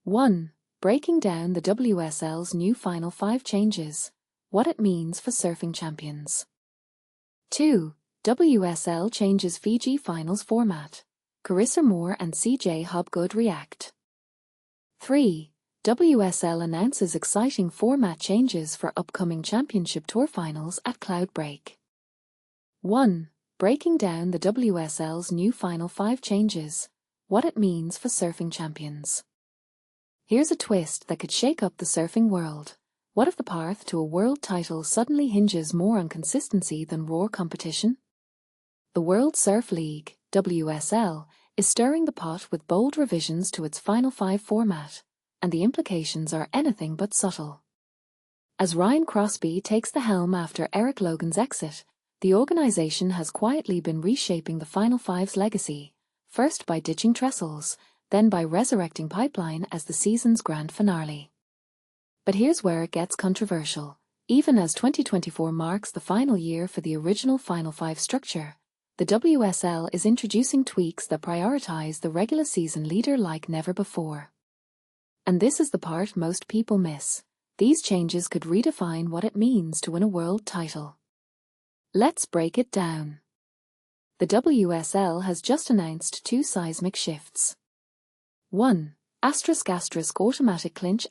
1. Breaking down the WSL's new Final 5 changes, what it means for surfing champions. 2. WSL changes Fiji Finals format. Carissa Moore and Hobgood react. 3. WSL announces exciting format changes for upcoming Championship Tour finals at Cloudbreak. 1. Breaking down the WSL's new Final 5 changes, what it means for surfing champions. Here's a twist that could shake up the surfing world. What if the path to a world title suddenly hinges more on consistency than raw competition? The World Surf League, WSL, is stirring the pot with bold revisions to its Final 5 format, and the implications are anything but subtle. As Ryan Crosby takes the helm after Eric Logan's exit, the organization has quietly been reshaping the Final Five's legacy, first by ditching trestles, then by resurrecting Pipeline as the season's grand finale. But here's where it gets controversial. Even as 2024 marks the final year for the original Final Five structure, the WSL is introducing tweaks that prioritize the regular season leader like never before. And this is the part most people miss. These changes could redefine what it means to win a world title. Let's break it down. The WSL has just announced 2 seismic shifts. 1. Automatic clinch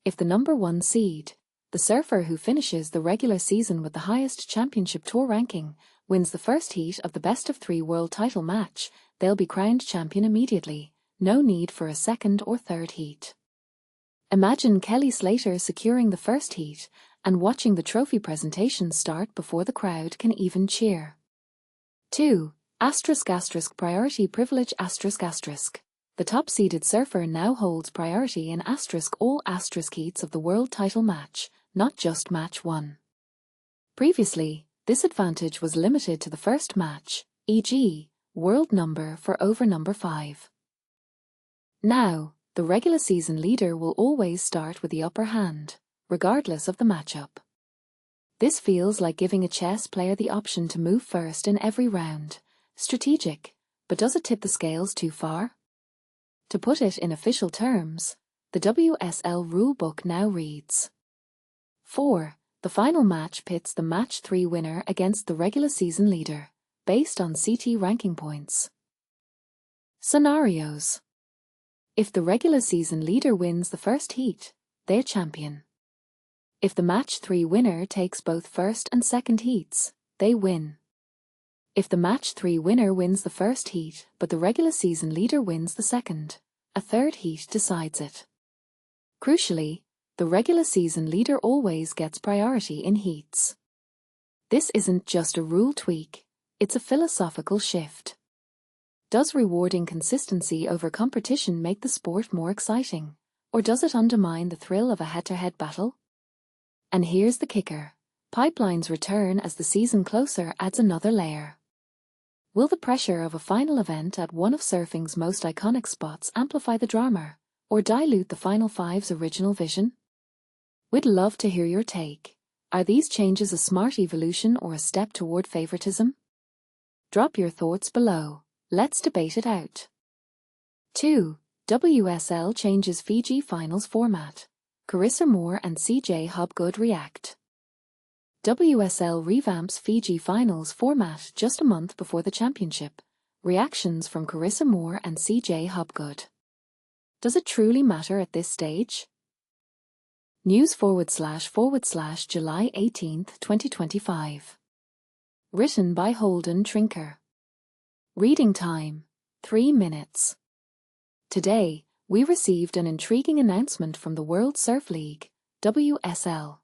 If the number 1 seed, the surfer who finishes the regular season with the highest championship tour ranking, wins the first heat of the best-of-3 world title match, they'll be crowned champion immediately, no need for a second or third heat. Imagine Kelly Slater securing the first heat and watching the trophy presentation start before the crowd can even cheer. 2. Priority privilege The top-seeded surfer now holds priority in all heats of the world title match, not just match 1. Previously, this advantage was limited to the first match, e.g., world number for over number 5. Now, the regular season leader will always start with the upper hand, regardless of the matchup. This feels like giving a chess player the option to move first in every round. Strategic, but does it tip the scales too far? To put it in official terms, the WSL rulebook now reads: 4. The final match pits the match 3 winner against the regular season leader, based on CT ranking points. Scenarios: if the regular season leader wins the first heat, they're champion. If the match 3 winner takes both first and second heats, they win. If the match 3 winner wins the first heat but the regular season leader wins the second, a third heat decides it. Crucially, the regular season leader always gets priority in heats. This isn't just a rule tweak, it's a philosophical shift. Does rewarding consistency over competition make the sport more exciting, or does it undermine the thrill of a head-to-head battle? And here's the kicker: Pipeline's return as the season closer adds another layer. Will the pressure of a final event at one of surfing's most iconic spots amplify the drama, or dilute the Final Five's original vision? We'd love to hear your take. Are these changes a smart evolution or a step toward favoritism? Drop your thoughts below. Let's debate it out. 2. WSL changes Fiji Finals format. Carissa Moore and Hobgood react. WSL revamps Fiji Finals format just a month before the championship. Reactions from Carissa Moore and Hobgood. Does it truly matter at this stage? News / July 18, 2025. Written by Holden Trinker. Reading time, 3 minutes. Today, we received an intriguing announcement from the World Surf League, WSL.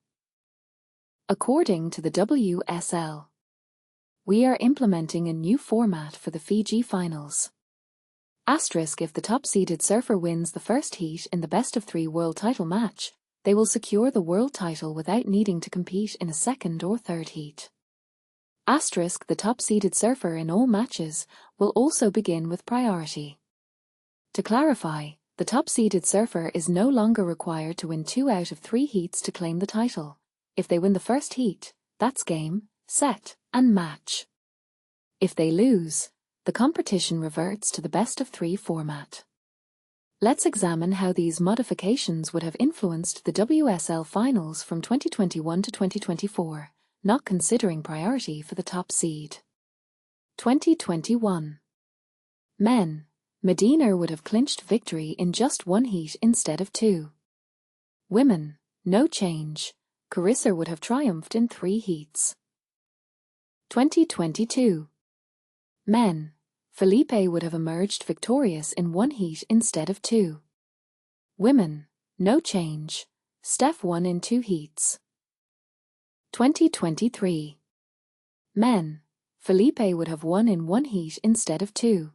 According to the WSL, we are implementing a new format for the Fiji Finals. If the top-seeded surfer wins the first heat in the best-of-3 world title match, they will secure the world title without needing to compete in a second or third heat. The top-seeded surfer in all matches will also begin with priority. To clarify, the top-seeded surfer is no longer required to win 2 out of 3 heats to claim the title. If they win the first heat, that's game, set, and match. If they lose, the competition reverts to the best-of-3 format. Let's examine how these modifications would have influenced the WSL finals from 2021 to 2024, not considering priority for the top seed. 2021. Men. Medina would have clinched victory in just one heat instead of two. Women. No change. Carissa would have triumphed in 3 heats. 2022. Men. Felipe would have emerged victorious in 1 heat instead of 2. Women. No change. Steph won in 2 heats. 2023. Men. Felipe would have won in 1 heat instead of 2.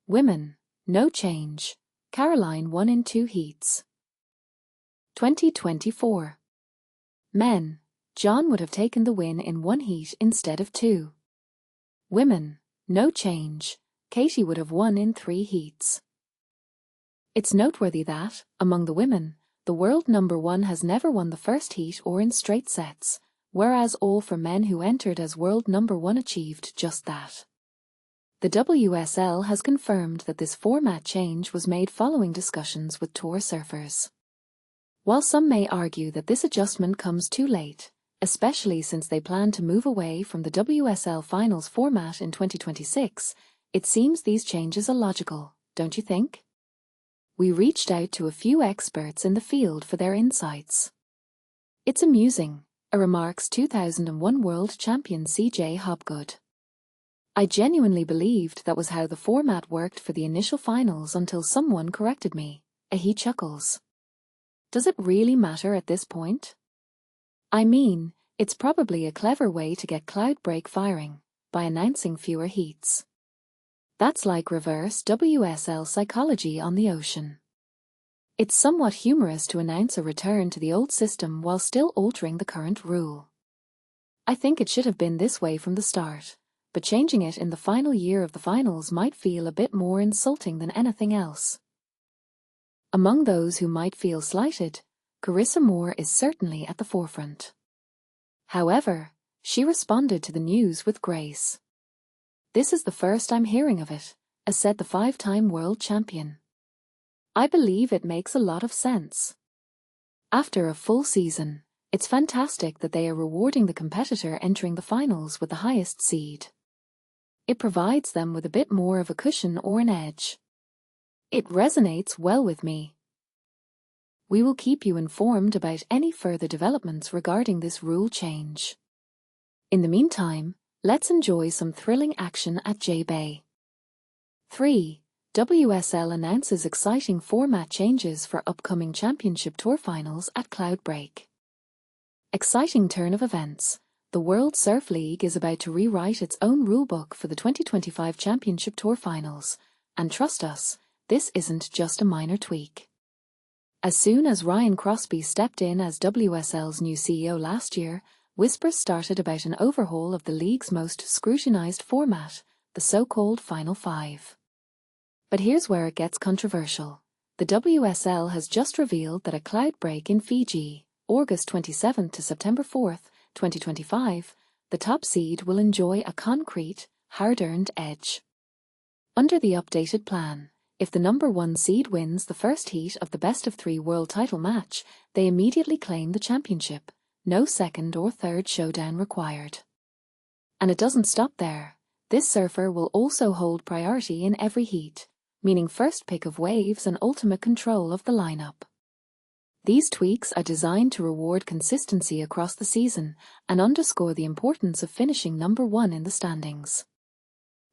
Women. No change. Caroline won in 2 heats. 2024. Men. John would have taken the win in 1 heat instead of 2. Women. No change. Katie would have won in 3 heats. It's noteworthy that, among the women, the world number 1 has never won the first heat or in straight sets, whereas all 4 men who entered as world number 1 achieved just that. The WSL has confirmed that this format change was made following discussions with tour surfers. While some may argue that this adjustment comes too late, especially since they plan to move away from the WSL Finals format in 2026, it seems these changes are logical, don't you think? We reached out to a few experts in the field for their insights. It's amusing, remarks 2001 world champion CJ Hobgood. I genuinely believed that was how the format worked for the initial finals until someone corrected me. He chuckles. Does it really matter at this point? I mean, it's probably a clever way to get Cloudbreak firing, by announcing fewer heats. That's like reverse WSL psychology on the ocean. It's somewhat humorous to announce a return to the old system while still altering the current rule. I think it should have been this way from the start, but changing it in the final year of the finals might feel a bit more insulting than anything else. Among those who might feel slighted, Carissa Moore is certainly at the forefront. However, she responded to the news with grace. This is the first I'm hearing of it, said the 5-time world champion. I believe it makes a lot of sense. After a full season, it's fantastic that they are rewarding the competitor entering the finals with the highest seed. It provides them with a bit more of a cushion or an edge. It resonates well with me. We will keep you informed about any further developments regarding this rule change. In the meantime, let's enjoy some thrilling action at J-Bay. 3. WSL announces exciting format changes for upcoming Championship Tour finals at Cloudbreak. Exciting turn of events. The World Surf League is about to rewrite its own rulebook for the 2025 Championship Tour finals, and trust us, this isn't just a minor tweak. As soon as Ryan Crosby stepped in as WSL's new CEO last year, whispers started about an overhaul of the league's most scrutinized format, the so-called Final Five. But here's where it gets controversial. The WSL has just revealed that at Cloudbreak in Fiji, August 27 to September 4, 2025, the top seed will enjoy a concrete, hard-earned edge. Under the updated plan, if the number 1 seed wins the first heat of the best-of-3 world title match, they immediately claim the championship, no second or third showdown required. And it doesn't stop there. This surfer will also hold priority in every heat, meaning first pick of waves and ultimate control of the lineup. These tweaks are designed to reward consistency across the season and underscore the importance of finishing number 1 in the standings.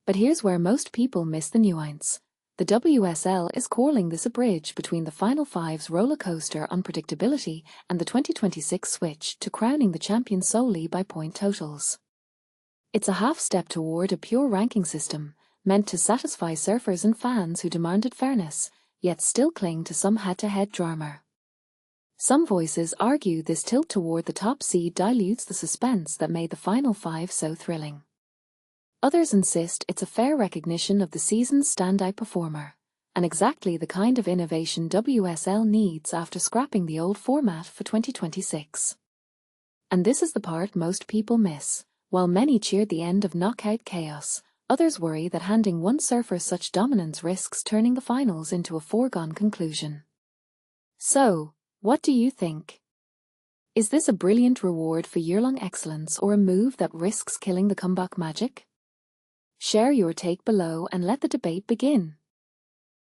But here's where most people miss the nuance. The WSL is calling this a bridge between the Final Five's rollercoaster unpredictability and the 2026 switch to crowning the champion solely by point totals. It's a half-step toward a pure ranking system, meant to satisfy surfers and fans who demanded fairness, yet still cling to some head-to-head drama. Some voices argue this tilt toward the top seed dilutes the suspense that made the Final Five so thrilling. Others insist it's a fair recognition of the season's standout performer, and exactly the kind of innovation WSL needs after scrapping the old format for 2026. And this is the part most people miss. While many cheered the end of knockout chaos, Others worry that handing one surfer such dominance risks turning the finals into a foregone conclusion. So, what do you think? Is this a brilliant reward for year-long excellence or a move that risks killing the comeback magic? Share your take below and let the debate begin.